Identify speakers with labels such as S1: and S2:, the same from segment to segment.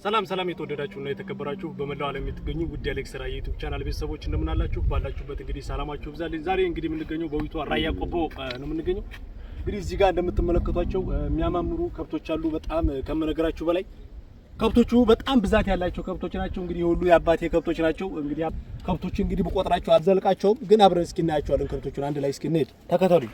S1: ሰላም የተወደዳችሁና የተከበራችሁ በመላው ዓለም የምትገኙ ውድ አሌክስ ራያ ዩቲዩብ ቻናል ቤተሰቦች እንደምን አላችሁ? ባላችሁበት እንግዲህ ሰላማችሁ ይብዛልኝ። ዛሬ እንግዲህ የምንገኘው በዊቷ ራያ ቆቦ ነው የምንገኘው። እንግዲህ እዚህ ጋር እንደምትመለከቷቸው የሚያማምሩ ከብቶች አሉ። በጣም ከመነገራችሁ በላይ ከብቶቹ በጣም ብዛት ያላቸው ከብቶች ናቸው። እንግዲህ ሁሉ የአባቴ ከብቶች ናቸው። እንግዲህ ከብቶች እንግዲህ በቆጥራቸው አልዘልቃቸውም፣ ግን አብረን እስኪ እናያቸዋለን። ከብቶቹን አንድ ላይ እስኪ እንሄድ፣ ተከተሉኝ።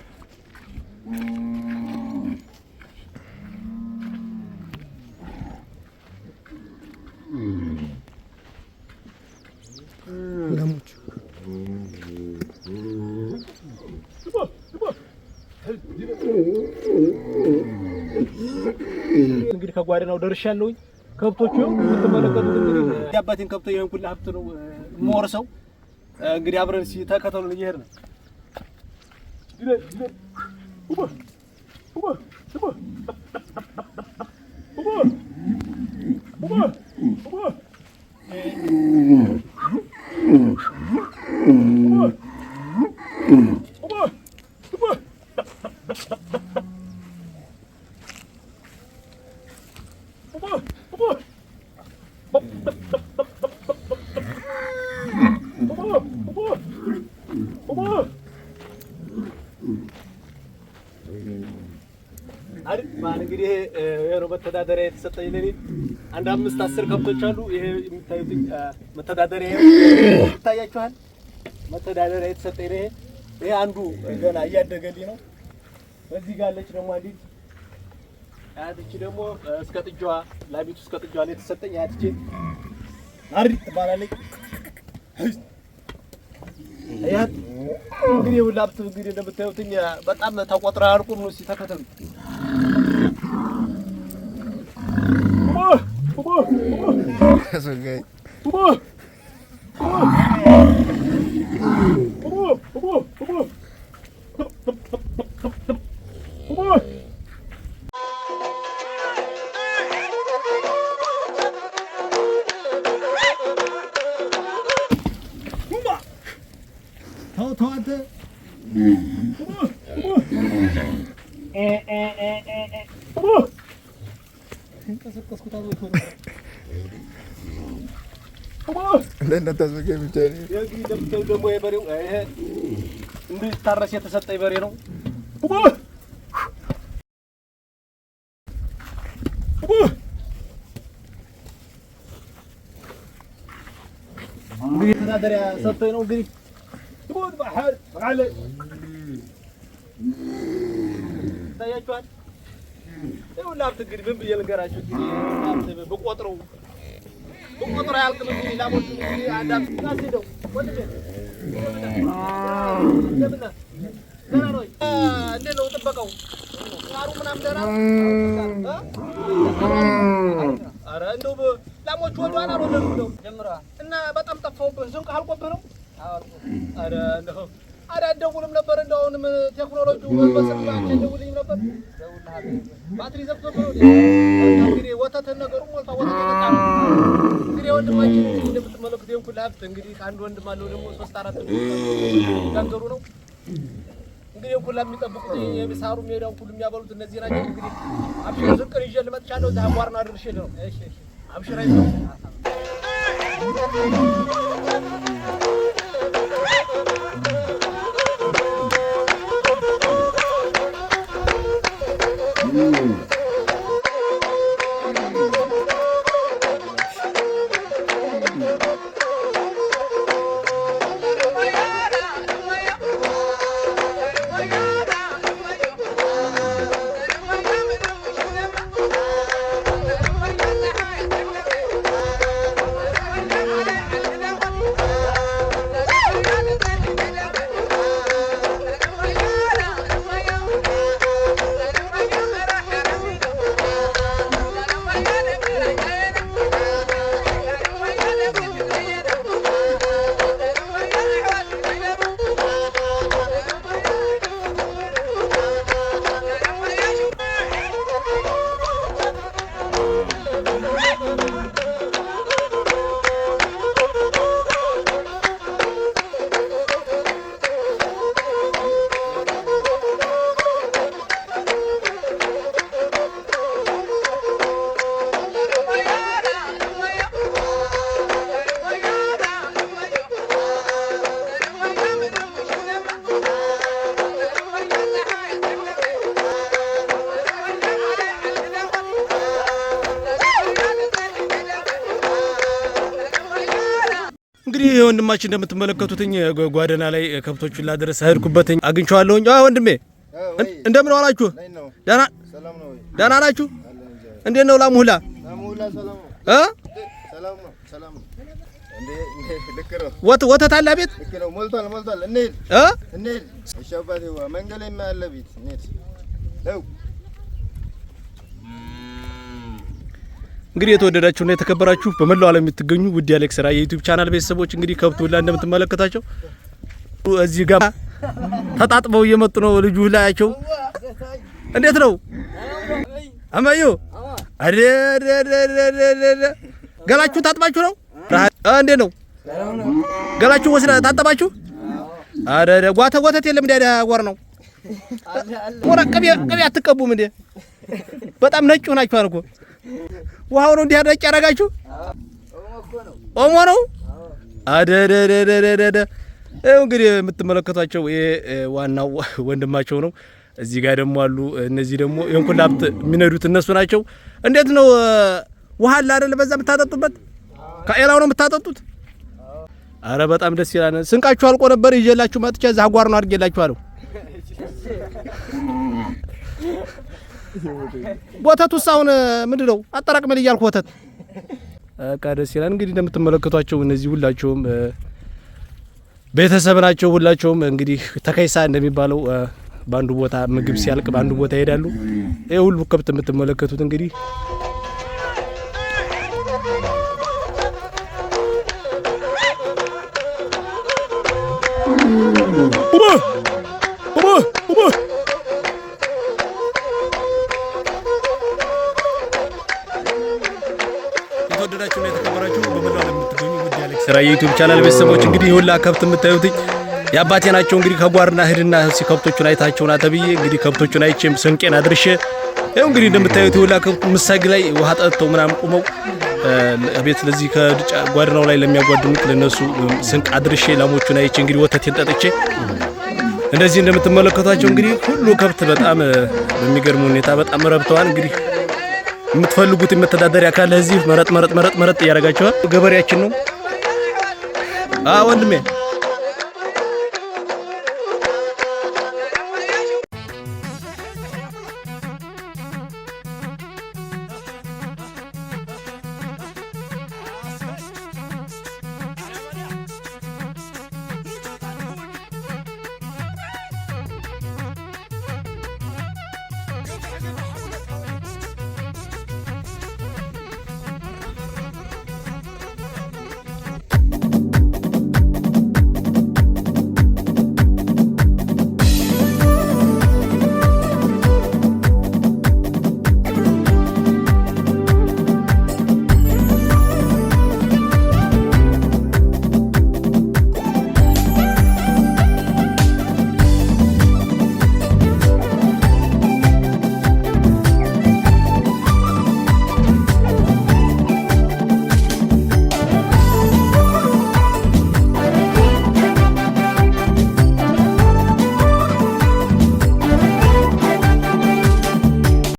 S1: እንግዲህ ከጓደናው ደርሻለሁኝ። ከብቶቹ የምትመለከቱት እንግዲህ የአባቴን ከብቶ ይሄን ሁሉ ሀብት ነው የምወርሰው። እንግዲህ አብረን እስኪ ተከተሉን፣ እየሄድን እንግዲህ የሆነ መተዳደሪያ የተሰጠኝ ለኔ አንድ 5-10 ከብቶች አሉ። ይሄ የምታዩት መተዳደሪያ ይታያችኋል። መተዳደሪያ የተሰጠኝ ነው። ይሄ አንዱ ገና እያደገልኝ ነው። በዚህ ጋር አለች ደግሞ አንዲት አያትቺ ደግሞ እስከ ጥጃዋ ላቢቱ እስከ ጥጃዋ ላይ የተሰጠኝ አያትቺ አሪት ትባላለች። አያት እንግዲህ ሁላብት እንግዲህ እንደምታዩት በጣም ተቆጥራ አልቁም ነው። እስኪ ተከተሉ። ደግሞ የበሬው ይሄ እንዲታረስ የተሰጠኝ በሬ ነው። እንግዲህ ተዳደሪያ ሰጥቶኝ ነው። እንግዲህ ታያችኋል። ይኸውልህ ሀብት እንግዲህ ምን ብዬ ልንገራችሁ? እንግዲህ ብቆጥረው አያልቅም። እንግዲህ ላሞች እንግዲህ አንድ አምስት አስሄደው ወንድሜ እንደምን ደህና ነው? እንዴት ነው ጥበቃው? ሳሩ ምናምን ደህና ነው? ኧረ እንደው ላሞች ወደኋላ አልወለዱም ነው ጀምረዋል እና በጣም ጠፋሁብህ። ስንቅ አልቆብህ ነው? ኧረ እንደው አልደውልም ነበር። እንደው አሁንም ቴክኖሎጂው በስልካችን ደውልኝ ነበር። ባትሪ ዘግቶብህ ነው እንግዲህ ወተትን ነገሩ ሞልታ ወተት የመጣ ነው። እንግዲህ ወንድማችን እንደምትመለከቱት ይሄን ሁሉ ሀብት እንግዲህ ከአንድ ወንድም አለው ደግሞ 3-4 ጋንገሩ ነው። እንግዲህ ሁሉ የሚጠብቁት የሳሩ ሜዳው ሁሉ የሚያበሉት እነዚህ ናቸው። እንግዲህ አብሽር ዝቅር ይዤ ልመጥቻለሁ። ታጓርና አድርሼ ነው። እሺ አብሽር አይዞህ።
S2: እንግዲህ ወንድማችን እንደምትመለከቱትኝ ጓደና ላይ ከብቶቹን ላደረሰ ሄድኩበትኝ አግኝቻለሁኝ። ወንድሜ እንደምን ዋላችሁ? ደህና ናችሁ? እንዴት ነው ላሙላ? ወተት አለ ቤት?
S3: ሞልቷል። እንሂድ። እሺ አባቴ መንገድ ላይ ያለ ቤት እንሂድ።
S2: እንግዲህ የተወደዳችሁና የተከበራችሁ በመላው ዓለም የምትገኙ ውድ የአሌክስ ራይ የዩቲዩብ ቻናል ቤተሰቦች እንግዲህ ከብቱ ሁላ እንደምትመለከታቸው እዚህ ጋር ተጣጥበው እየመጡ ነው። ልጁ ሁላቸው እንዴት ነው አማዩ? አደ ገላችሁ ታጥባችሁ ነው? እንዴት ነው ገላችሁ ወስዳ ታጠባችሁ? አረ ወተት የለም እንዴ? አጓር ነው ወራ ቅቤ አትቀቡም እንዴ? በጣም ነጭ ሆናችሁ አልኩ። ውሃው ነው እንዴ ነጭ ያረጋችሁ? ኦሞ ነው። አደደደደደ እንግዲህ የምትመለከቷቸው ይሄ ዋናው ወንድማቸው ነው። እዚህ ጋር ደግሞ አሉ። እነዚህ ደግሞ የንኩላብት የሚነዱት እነሱ ናቸው። እንዴት ነው ውሃ አለ አይደል? በዛ የምታጠጡበት ከኤላው ነው የምታጠጡት? አረ በጣም ደስ ይላል። ስንቃችሁ አልቆ ነበር ይዤላችሁ መጥቼ እዛ አጓር ነው አድርጌላችኋለሁ። ወተቱስ አሁን ምንድነው አጠራቅመን እያልኩ ወተት በቃ ደስ ይላል። እንግዲህ እንደምትመለከቷቸው እነዚህ ሁላቸውም ቤተሰብ ናቸው። ሁላቸውም እንግዲህ ተከይሳ እንደሚባለው ባንዱ ቦታ ምግብ ሲያልቅ ባንዱ ቦታ ይሄዳሉ። ይሄ ሁሉ ከብት የምትመለከቱት እንግዲህ የተወደዳችሁና የተከበራችሁ በመላው ዓለም የምትገኙ ውድ የአሌክስ ራይ የዩቲዩብ ቻናል ቤተሰቦች እንግዲህ ሁላ ከብት የምታዩት የአባቴ ናቸው። እንግዲህ ከጓርና ህድና ከብቶቹን አይታቸውና ተብዬ እንግዲህ ከብቶቹን አይቼም ስንቄን አድርሼ ይኸው እንግዲህ እንደምታዩት ሁላ ከብት ምሳግ ላይ ውሃ ጠጥተው ምናምን ቁመው ቤት ለዚህ ከጓድናው ላይ ለሚያጓድኑት ለነሱ ስንቅ አድርሼ ላሞቹን አይቼ እንግዲህ ወተቴን ጠጥቼ እንደዚህ እንደምትመለከቷቸው እንግዲህ ሁሉ ከብት በጣም በሚገርም ሁኔታ በጣም ረብተዋል። እንግዲህ የምትፈልጉት የመተዳደሪያ ካለ እዚህ መረጥ እያደረጋችኋል። ገበሬያችን ነው ወንድሜ